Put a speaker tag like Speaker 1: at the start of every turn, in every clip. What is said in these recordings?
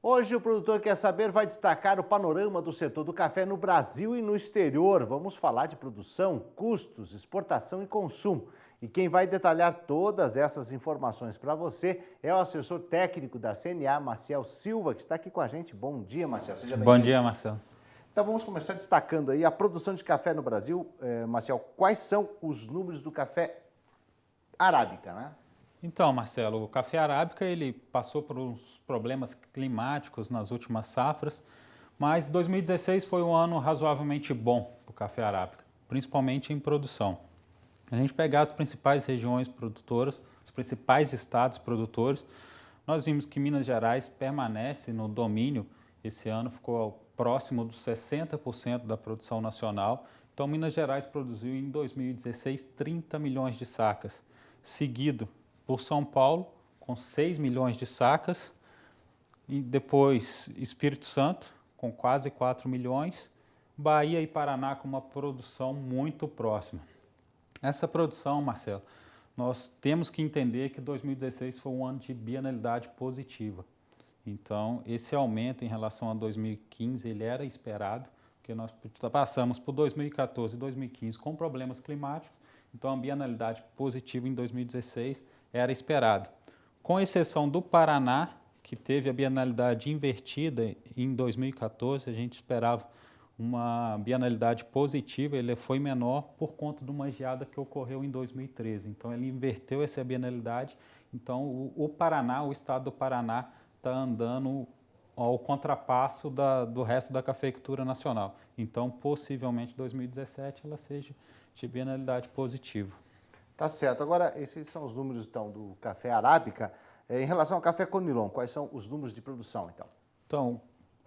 Speaker 1: Hoje o Produtor Quer Saber vai destacar o panorama do setor do café no Brasil e no exterior. Vamos falar de produção, custos, exportação e consumo. E quem vai detalhar todas essas informações para você é o assessor técnico da CNA, Maciel Silva, que está aqui com a gente. Bom dia, Maciel. Seja bem-vindo.
Speaker 2: Bom dia, Marcelo.
Speaker 1: Então vamos começar destacando aí a produção de café no Brasil. Maciel, quais são os números do café arábica, né?
Speaker 2: Então, Marcelo, o café arábica ele passou por uns problemas climáticos nas últimas safras, mas 2016 foi um ano razoavelmente bom para o café arábica, principalmente em produção. A gente pegar as principais regiões produtoras, os principais estados produtores, nós vimos que Minas Gerais permanece no domínio, esse ano ficou próximo dos 60% da produção nacional. Então, Minas Gerais produziu em 2016 30 milhões de sacas, seguido por São Paulo, com 6 milhões de sacas, e depois Espírito Santo, com quase 4 milhões, Bahia e Paraná com uma produção muito próxima. Essa produção, Marcelo, nós temos que entender que 2016 foi um ano de bienalidade positiva. Então, esse aumento em relação a 2015, ele era esperado, porque nós passamos por 2014 e 2015 com problemas climáticos, então a bienalidade positiva em 2016 era esperado. Com exceção do Paraná, que teve a bienalidade invertida em 2014, a gente esperava uma bienalidade positiva, ele foi menor por conta de uma geada que ocorreu em 2013. Então ele inverteu essa bienalidade, então o Paraná, o estado do Paraná, está andando ao contrapasso do resto da cafeicultura nacional. Então, possivelmente, 2017 ela seja de bienalidade positiva.
Speaker 1: Tá certo. Agora, esses são os números, então, do café arábica. Em relação ao café conilon, quais são os números de produção, então?
Speaker 2: Então,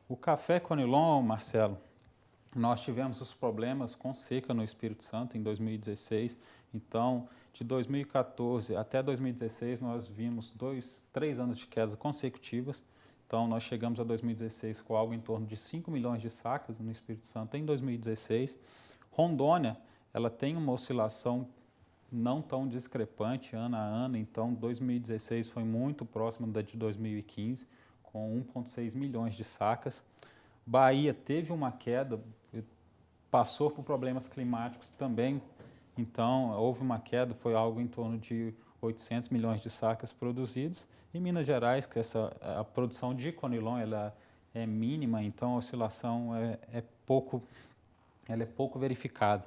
Speaker 2: o café conilon, Marcelo, nós tivemos os problemas com seca no Espírito Santo em 2016. Então, de 2014 até 2016, nós vimos 3 anos de quedas consecutivas. Então, nós chegamos a 2016 com algo em torno de 5 milhões de sacas no Espírito Santo em 2016. Rondônia, ela tem uma oscilação não tão discrepante ano a ano, então 2016 foi muito próximo da de 2015, com 1,6 milhões de sacas. Bahia teve uma queda, passou por problemas climáticos também, então houve uma queda, foi algo em torno de 800 milhões de sacas produzidos. E Minas Gerais, que a produção de conilon ela é mínima, então a oscilação é pouco verificada.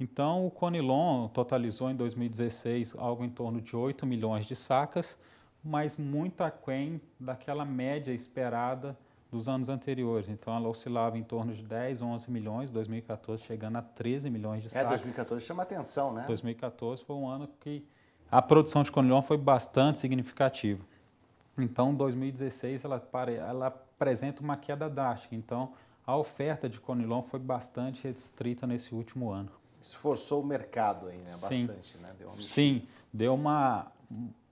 Speaker 2: Então, o conilon totalizou em 2016 algo em torno de 8 milhões de sacas, mas muito aquém daquela média esperada dos anos anteriores. Então, ela oscilava em torno de 10, 11 milhões, 2014 chegando a 13 milhões de sacas.
Speaker 1: 2014 chama atenção, né?
Speaker 2: 2014 foi um ano que a produção de conilon foi bastante significativa. Então, 2016 ela apresenta uma queda drástica. Então, a oferta de conilon foi bastante restrita nesse último ano.
Speaker 1: Esforçou o mercado aí, né?
Speaker 2: Sim.
Speaker 1: Bastante, né?
Speaker 2: Sim,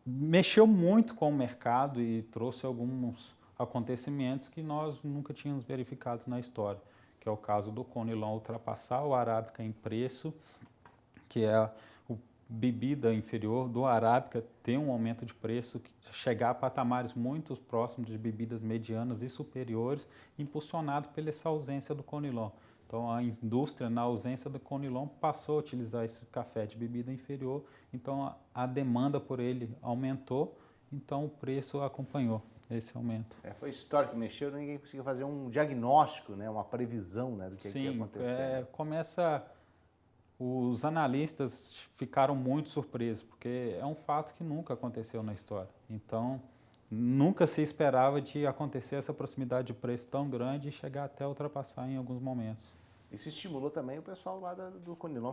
Speaker 2: mexeu muito com o mercado e trouxe alguns acontecimentos que nós nunca tínhamos verificado na história, que é o caso do conilon ultrapassar o arábica em preço, que é a bebida inferior do arábica ter um aumento de preço, chegar a patamares muito próximos de bebidas medianas e superiores, impulsionado pela essa ausência do conilon. Então, a indústria, na ausência do conilon, passou a utilizar esse café de bebida inferior, então a demanda por ele aumentou, então o preço acompanhou esse aumento.
Speaker 1: Foi histórico que mexeu, ninguém conseguiu fazer um diagnóstico, né, uma previsão, né, do que ia acontecer.
Speaker 2: Os analistas ficaram muito surpresos, porque é um fato que nunca aconteceu na história. Então, nunca se esperava de acontecer essa proximidade de preço tão grande e chegar até ultrapassar em alguns momentos.
Speaker 1: Isso estimulou também o pessoal lá do conilon,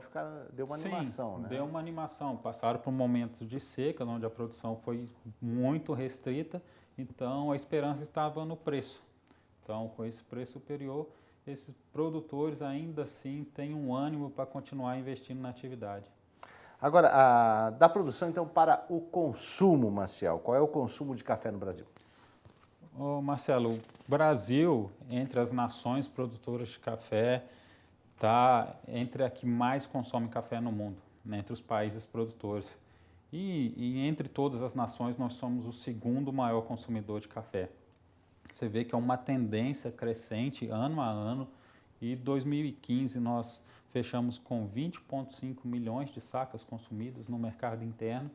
Speaker 1: deu uma animação, né?
Speaker 2: Deu uma animação. Passaram por momentos de seca, onde a produção foi muito restrita, então a esperança estava no preço. Então, com esse preço superior, esses produtores ainda assim têm um ânimo para continuar investindo na atividade.
Speaker 1: Agora, da produção então para o consumo, Maciel, qual é o consumo de café no Brasil?
Speaker 2: Marcelo, o Brasil, entre as nações produtoras de café, está entre a que mais consome café no mundo, né, entre os países produtores. E entre todas as nações, nós somos o segundo maior consumidor de café. Você vê que é uma tendência crescente ano a ano. E 2015 nós fechamos com 20,5 milhões de sacas consumidas no mercado interno.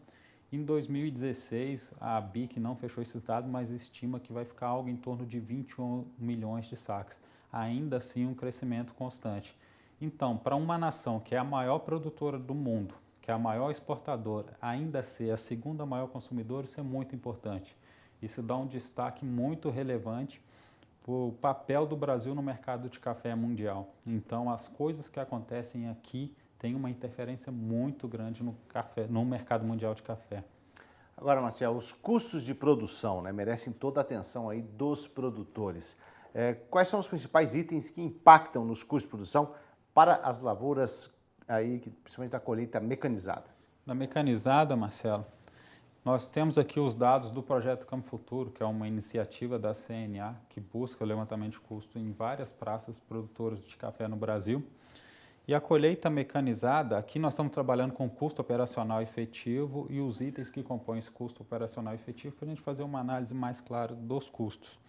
Speaker 2: Em 2016, a ABIC não fechou esses dados, mas estima que vai ficar algo em torno de 21 milhões de sacas. Ainda assim, um crescimento constante. Então, para uma nação que é a maior produtora do mundo, que é a maior exportadora, ainda ser a segunda maior consumidora, isso é muito importante. Isso dá um destaque muito relevante para o papel do Brasil no mercado de café mundial. Então, as coisas que acontecem aqui têm uma interferência muito grande no mercado mundial de café.
Speaker 1: Agora, Marcelo, os custos de produção, né, merecem toda a atenção aí dos produtores. Quais são os principais itens que impactam nos custos de produção para as lavouras, aí, principalmente da colheita mecanizada?
Speaker 2: Na mecanizada, Marcelo, nós temos aqui os dados do Projeto Campo Futuro, que é uma iniciativa da CNA que busca o levantamento de custo em várias praças produtoras de café no Brasil. E a colheita mecanizada, aqui nós estamos trabalhando com o custo operacional efetivo e os itens que compõem esse custo operacional efetivo para a gente fazer uma análise mais clara dos custos.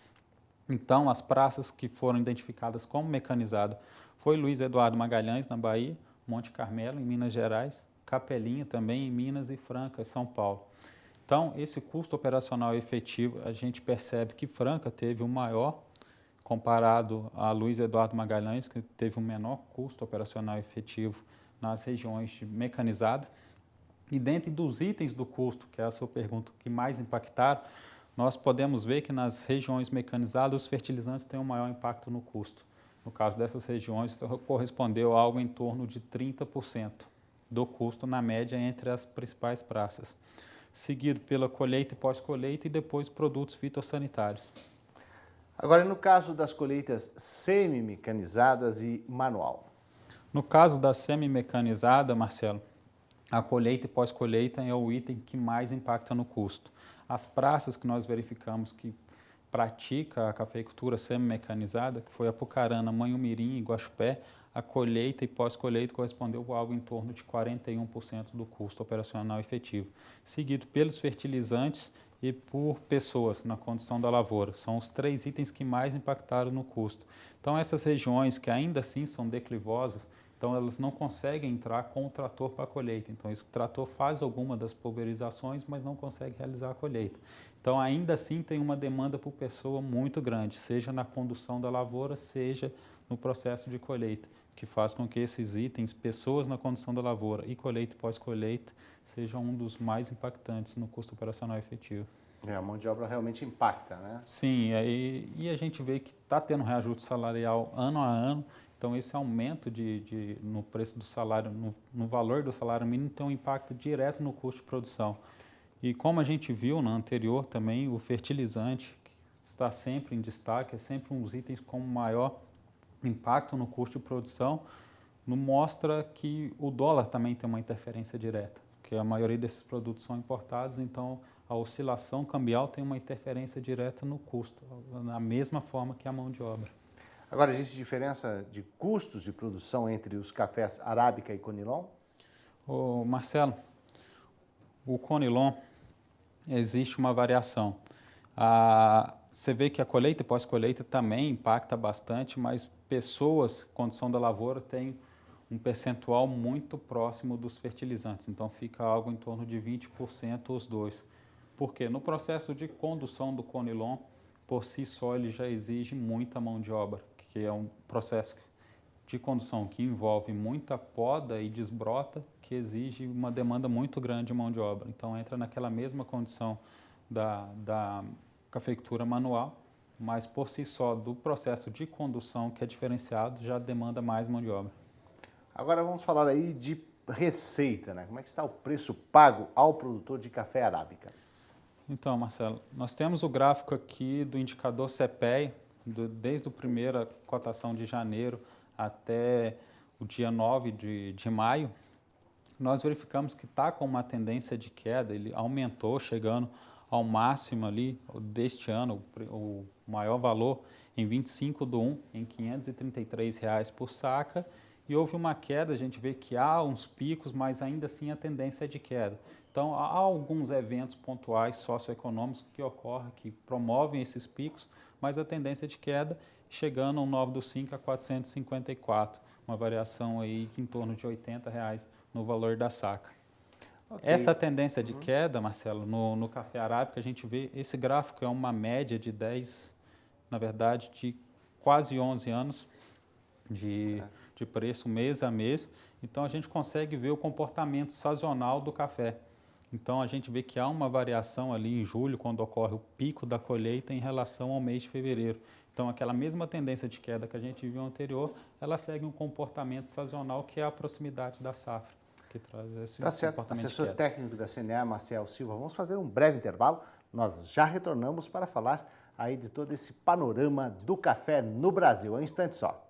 Speaker 2: Então, as praças que foram identificadas como mecanizada foi Luiz Eduardo Magalhães, na Bahia, Monte Carmelo, em Minas Gerais, Capelinha também em Minas e Franca, São Paulo. Então, esse custo operacional efetivo, a gente percebe que Franca teve o maior, comparado a Luiz Eduardo Magalhães, que teve o menor custo operacional efetivo nas regiões de mecanizada. E dentro dos itens do custo, que é a sua pergunta, que mais impactaram, nós podemos ver que nas regiões mecanizadas os fertilizantes têm um maior impacto no custo. No caso dessas regiões, correspondeu a algo em torno de 30% do custo, na média, entre as principais praças, seguido pela colheita e pós-colheita e depois produtos fitossanitários.
Speaker 1: Agora, no caso das colheitas semi-mecanizadas e manual?
Speaker 2: No caso da semi-mecanizada, Marcelo, a colheita e pós-colheita é o item que mais impacta no custo. As praças que nós verificamos que pratica a cafeicultura semi-mecanizada, que foi Apucarana, Manhumirim e Guaxupé, a colheita e pós-colheita correspondeu a algo em torno de 41% do custo operacional efetivo, seguido pelos fertilizantes e por pessoas na condição da lavoura. São os três itens que mais impactaram no custo. Então, essas regiões que ainda assim são declivosas, então elas não conseguem entrar com o trator para a colheita. Então, esse trator faz alguma das pulverizações, mas não consegue realizar a colheita. Então, ainda assim, tem uma demanda por pessoa muito grande, seja na condução da lavoura, seja no processo de colheita, que faz com que esses itens, pessoas na condução da lavoura e colheita e pós-colheita, sejam um dos mais impactantes no custo operacional efetivo.
Speaker 1: A mão de obra realmente impacta, né?
Speaker 2: Sim, e a gente vê que está tendo um reajuste salarial ano a ano, então esse aumento no preço do salário, no valor do salário mínimo, tem um impacto direto no custo de produção. E como a gente viu na anterior também, o fertilizante que está sempre em destaque, é sempre um dos itens com maior impacto no custo de produção, mostra que o dólar também tem uma interferência direta, porque a maioria desses produtos são importados, então a oscilação cambial tem uma interferência direta no custo, da mesma forma que a mão de obra.
Speaker 1: Agora, existe diferença de custos de produção entre os cafés Arábica e Conilon?
Speaker 2: Marcelo, o Conilon, existe uma variação. Você vê que a colheita e pós-colheita também impacta bastante, mas pessoas, condição da lavoura, tem um percentual muito próximo dos fertilizantes, então fica algo em torno de 20% os dois. Porque no processo de condução do Conilon, por si só, ele já exige muita mão de obra, que é um processo de condução que envolve muita poda e desbrota, que exige uma demanda muito grande de mão de obra. Então entra naquela mesma condição da cafeicultura manual, mas por si só, do processo de condução que é diferenciado, já demanda mais mão de obra.
Speaker 1: Agora vamos falar aí de receita, né? Como é que está o preço pago ao produtor de café Arábica?
Speaker 2: Então, Marcelo, nós temos o gráfico aqui do indicador CPEA, desde a primeira cotação de janeiro até o dia 9 de maio. Nós verificamos que está com uma tendência de queda, ele aumentou, chegando ao máximo ali deste ano, o maior valor em 25/1, em R$ 533 por saca, e houve uma queda, a gente vê que há uns picos, mas ainda assim a tendência é de queda. Então, há alguns eventos pontuais socioeconômicos que ocorrem, que promovem esses picos, mas a tendência de queda chegando a um 9 do 5 a 454, uma variação aí em torno de R$ 80 no valor da saca. Okay. Essa tendência de queda, Marcelo, no café arábica, a gente vê, esse gráfico é uma média de 10, na verdade, de quase 11 anos de preço mês a mês. Então, a gente consegue ver o comportamento sazonal do café. Então, a gente vê que há uma variação ali em julho, quando ocorre o pico da colheita em relação ao mês de fevereiro. Então, aquela mesma tendência de queda que a gente viu anterior, ela segue um comportamento sazonal que é a proximidade da safra, que traz esse comportamento
Speaker 1: Assessor
Speaker 2: de queda.
Speaker 1: técnico da CNA, Marcel Silva, vamos fazer um breve intervalo. Nós já retornamos para falar aí de todo esse panorama do café no Brasil. Um instante só.